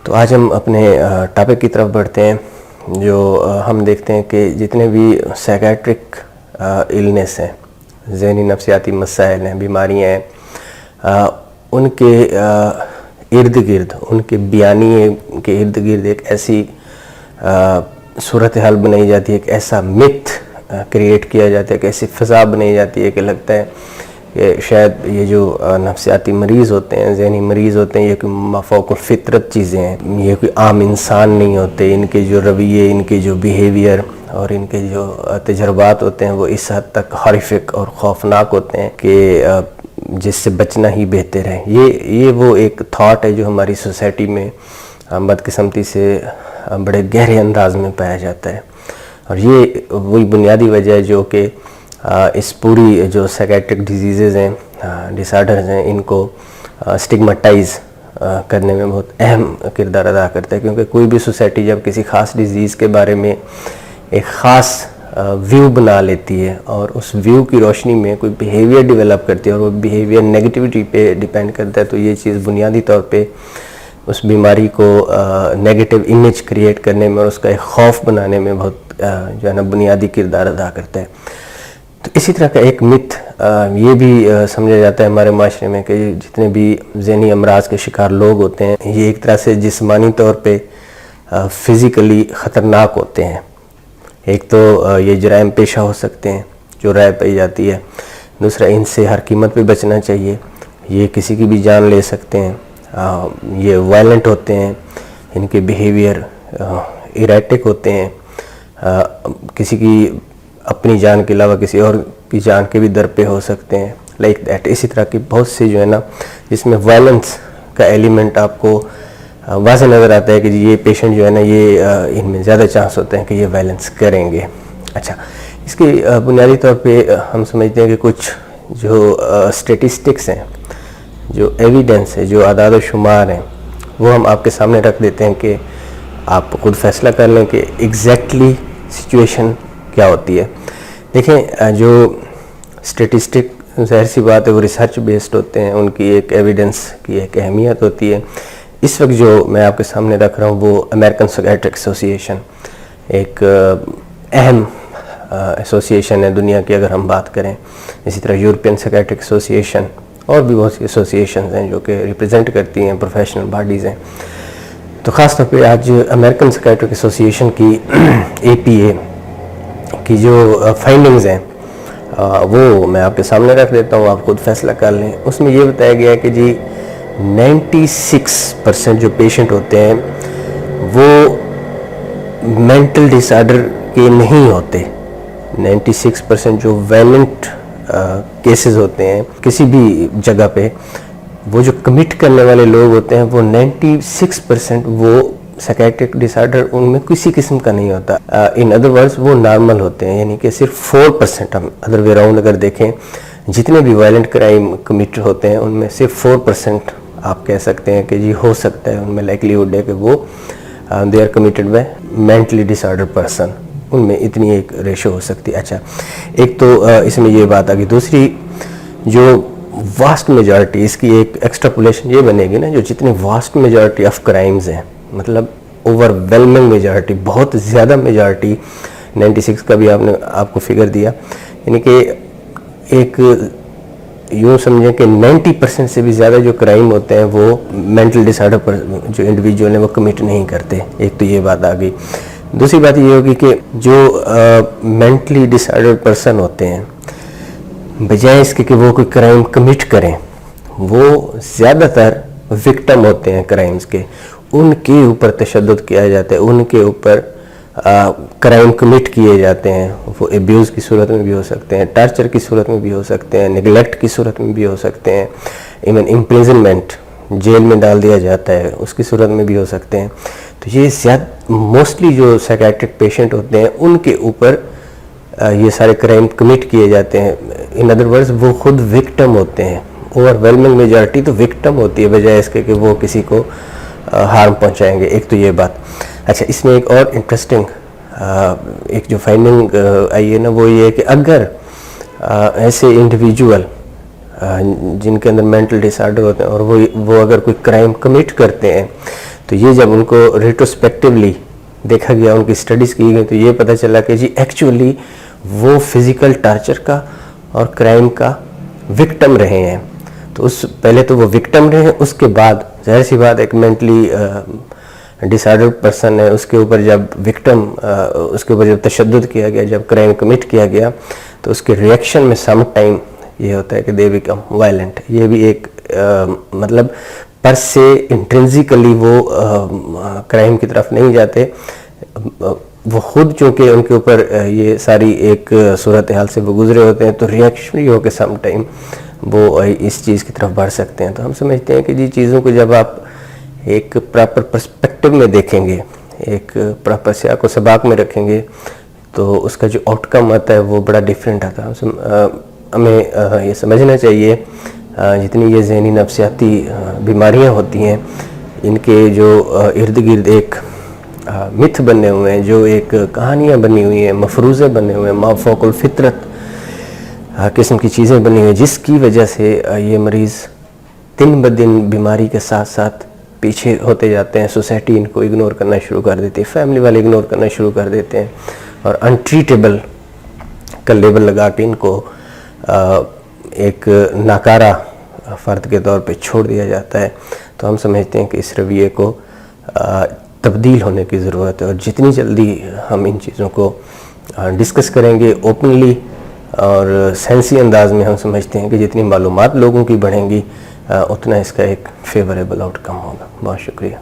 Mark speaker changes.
Speaker 1: تو آج ہم اپنے ٹاپک کی طرف بڑھتے ہیں، جو ہم دیکھتے ہیں کہ جتنے بھی سائیکیٹرک النیس ہیں، ذہنی نفسیاتی مسائل ہیں، بیماریاں ہیں، ان کے ارد گرد، ان کے بیانیے کے ارد گرد ایک ایسی صورتحال بنائی جاتی ہے، ایک ایسا متھ کریٹ کیا جاتا ہے، ایک ایسی فضا بنائی جاتی ہے کہ لگتا ہے کہ شاید یہ جو نفسیاتی مریض ہوتے ہیں، ذہنی مریض ہوتے ہیں، یہ کوئی مافوق الفطرت چیزیں ہیں، یہ کوئی عام انسان نہیں ہوتے، ان کے جو رویے، ان کے جو بیہیویئر اور ان کے جو تجربات ہوتے ہیں وہ اس حد تک ہارفک اور خوفناک ہوتے ہیں کہ جس سے بچنا ہی بہتر ہے۔ یہ وہ ایک تھاٹ ہے جو ہماری سوسائٹی میں بدقسمتی سے بڑے گہرے انداز میں پایا جاتا ہے، اور یہ وہی بنیادی وجہ ہے جو کہ اس پوری جو سائیکیٹرک ڈیزیزز ہیں، ڈس آرڈرز ہیں، ان کو اسٹگمٹائز کرنے میں بہت اہم کردار ادا کرتا ہے، کیونکہ کوئی بھی سوسائٹی جب کسی خاص ڈیزیز کے بارے میں ایک خاص ویو بنا لیتی ہے اور اس ویو کی روشنی میں کوئی بیہیویئر ڈیولپ کرتی ہے اور وہ بیہیویئر نیگیٹیوٹی پہ ڈیپینڈ کرتا ہے، تو یہ چیز بنیادی طور پہ اس بیماری کو نیگیٹو امیج کریٹ کرنے میں اور اس کا ایک خوف بنانے میں بہت جو ہے نا بنیادی کردار ادا کرتا ہے۔ تو اسی طرح کا ایک متھ یہ بھی سمجھا جاتا ہے ہمارے معاشرے میں کہ جتنے بھی ذہنی امراض کے شکار لوگ ہوتے ہیں یہ ایک طرح سے جسمانی طور پہ فزیکلی خطرناک ہوتے ہیں۔ ایک تو یہ جرائم پیشہ ہو سکتے ہیں جو رائے پائی جاتی ہے، دوسرا ان سے ہر قیمت پہ بچنا چاہیے، یہ کسی کی بھی جان لے سکتے ہیں، یہ وائلنٹ ہوتے ہیں، ان کے بیہیویئر ایریٹک ہوتے ہیں، کسی کی اپنی جان کے علاوہ کسی اور کی جان کے بھی در پہ ہو سکتے ہیں، لائک دیٹ۔ اسی طرح کی بہت سی جو ہے نا جس میں وائلنس کا ایلیمنٹ آپ کو واضح نظر آتا ہے کہ یہ پیشنٹ جو ہے نا یہ ان میں زیادہ چانس ہوتے ہیں کہ یہ وائلنس کریں گے۔ اچھا، اس کی بنیادی طور پہ ہم سمجھتے ہیں کہ کچھ جو اسٹیٹسٹکس ہیں، جو ایویڈنس ہے، جو اعداد و شمار ہیں، وہ ہم آپ کے سامنے رکھ دیتے ہیں کہ آپ خود فیصلہ کر لیں کہ ایگزیکٹلی سچویشن کیا ہوتی ہے۔ دیکھیں، جو اسٹیٹسٹک ظاہر سی بات ہے وہ ریسرچ بیسڈ ہوتے ہیں، ان کی ایک ایویڈنس کی ایک اہمیت ہوتی ہے۔ اس وقت جو میں آپ کے سامنے رکھ رہا ہوں وہ امریکن سائیکیٹرک ایسوسی ایشن ایک اہم ایسوسی ایشن ہے دنیا کی اگر ہم بات کریں، اسی طرح یورپین سائیکیٹرک ایسوسی ایشن اور بھی بہت سی ایسوسی ایشنز ہیں جو کہ ریپرزینٹ کرتی ہیں، پروفیشنل باڈیز ہیں۔ تو خاص طور پہ آج امریکن سائیکیٹرک ایسوسی ایشن کی APA کی جو فائنڈنگز ہیں وہ میں آپ کے سامنے رکھ دیتا ہوں، آپ خود فیصلہ کر لیں۔ اس میں یہ بتایا گیا ہے کہ جی 96% جو پیشنٹ ہوتے ہیں وہ مینٹل ڈس آرڈر کے نہیں ہوتے۔ 96% جو وائلنٹ کیسز ہوتے ہیں کسی بھی جگہ پہ، وہ جو کمٹ کرنے والے لوگ ہوتے ہیں وہ 96% وہ سائیکیٹرک ڈس آرڈر ان میں کسی قسم کا نہیں ہوتا۔ ان ادر ورڈز وہ نارمل ہوتے ہیں، یعنی کہ صرف 4%، ہم ادر وے راؤنڈ اگر دیکھیں جتنے بھی وائلنٹ کرائم کمٹ ہوتے ہیں ان میں صرف 4% آپ کہہ سکتے ہیں کہ جی ہو سکتا ہے، ان میں لائکلیہڈ ہے کہ وہ they are committed by mentally disorder person, ان میں اتنی ایک ریشو ہو سکتی ہے۔ اچھا، ایک تو اس میں یہ بات آ گئی۔ دوسری، جو واسٹ میجارٹی، اس کی ایک ایکسٹراپولیشن یہ بنے گی نا، جو جتنی واسٹ میجارٹی آف کرائمز ہیں، مطلب اوور ویلمنگ میجارٹی، بہت زیادہ میجارٹی، 96 کا بھی آپ کو فگر دیا، یعنی کہ ایک یوں سمجھیں کہ 90% سے بھی زیادہ جو کرائم ہوتے ہیں وہ مینٹل ڈس آرڈر پر جو انڈیویجول ہیں وہ کمٹ نہیں کرتے۔ ایک تو یہ بات آ گئی۔ دوسری بات یہ ہوگی کہ جو مینٹلی ڈس آرڈر پرسن ہوتے ہیں، بجائے اس کے کہ وہ کوئی کرائم کمٹ کریں، وہ زیادہ تر وکٹم ہوتے ہیں کرائمز کے، ان کے اوپر تشدد کیا جاتا ہے، ان کے اوپر کرائم کمٹ کیے جاتے ہیں، وہ ایبیوز کی صورت میں بھی ہو سکتے ہیں، ٹارچر کی صورت میں بھی ہو سکتے ہیں، نیگلیکٹ کی صورت میں بھی ہو سکتے ہیں، ایون امپریزنمنٹ، جیل میں ڈال دیا جاتا ہے، اس کی صورت میں بھی ہو سکتے ہیں۔ تو یہ موسٹلی جو سائیکیٹرک پیشنٹ ہوتے ہیں ان کے اوپر یہ سارے کرائم کمٹ کیے جاتے ہیں۔ ان ادر ورڈز وہ خود وکٹم ہوتے ہیں، اوور ویلمنگ میجارٹی تو وکٹم ہوتی ہے بجائے اس کے کہ وہ کسی کو ہارم پہنچائیں گے۔ ایک تو یہ بات۔ اچھا، اس میں ایک اور انٹرسٹنگ ایک جو فائنڈنگ آئی ہے نا وہ یہ ہے کہ اگر ایسے انڈیویجول جن کے اندر مینٹل ڈس آرڈر ہوتے ہیں اور وہ اگر کوئی کرائم کمٹ کرتے ہیں تو تو یہ جب ان کو ریٹروسپیکٹیولی دیکھا گیا, ان کی اسٹڈیز کی گئی, تو یہ پتہ چلا کہ جی ایکچولی وہ فزیکل ٹارچر کا اور کرائم کا وکٹم رہے ہیں. تو پہلے تو وہ وکٹم رہے ہیں, اس کے بعد ظاہر سی بات ایک مینٹلی ڈس آرڈرڈ پرسن ہے, اس کے اوپر جب وکٹم, اس کے اوپر جب تشدد کیا گیا, جب کرائم کمٹ کیا گیا, تو اس کے ریئیکشن میں سم ٹائم یہ ہوتا ہے کہ دے بیکم وائلنٹ. یہ بھی ایک مطلب پر سے انٹرنزیکلی وہ کرائم کی طرف نہیں جاتے, وہ خود چونکہ ان کے اوپر یہ ساری ایک صورتحال سے وہ گزرے ہوتے ہیں, تو ریئیکشنری ہو کے سم ٹائم وہ اس چیز کی طرف بڑھ سکتے ہیں. تو ہم سمجھتے ہیں کہ جی چیزوں کو جب آپ ایک پراپر پرسپیکٹو میں دیکھیں گے, ایک پراپر سیاق و سباق میں رکھیں گے, تو اس کا جو آؤٹ کم آتا ہے وہ بڑا ڈیفرینٹ آتا ہے. ہمیں یہ سمجھنا چاہیے جتنی یہ ذہنی نفسیاتی بیماریاں ہوتی ہیں, ان کے جو ارد گرد ایک متھ بنے ہوئے ہیں, جو ایک کہانیاں بنی ہوئی ہیں, مفروضے بنے ہوئے ہیں, ما فوق الفطرت قسم کی چیزیں بنی ہوئی ہیں, جس کی وجہ سے یہ مریض دن بدن بیماری کے ساتھ ساتھ پیچھے ہوتے جاتے ہیں. سوسائٹی ان کو اگنور کرنا شروع کر دیتی ہے, فیملی والے اگنور کرنا شروع کر دیتے ہیں, اور انٹریٹیبل کا لیبل لگا کے ان کو ایک ناکارہ فرد کے طور پہ چھوڑ دیا جاتا ہے. تو ہم سمجھتے ہیں کہ اس رویے کو تبدیل ہونے کی ضرورت ہے, اور جتنی جلدی ہم ان چیزوں کو ڈسکس کریں گے اوپنلی اور سائنسی انداز میں, ہم سمجھتے ہیں کہ جتنی معلومات لوگوں کی بڑھیں گی اتنا اس کا ایک فیوریبل آؤٹ کم ہوگا. بہت شکریہ.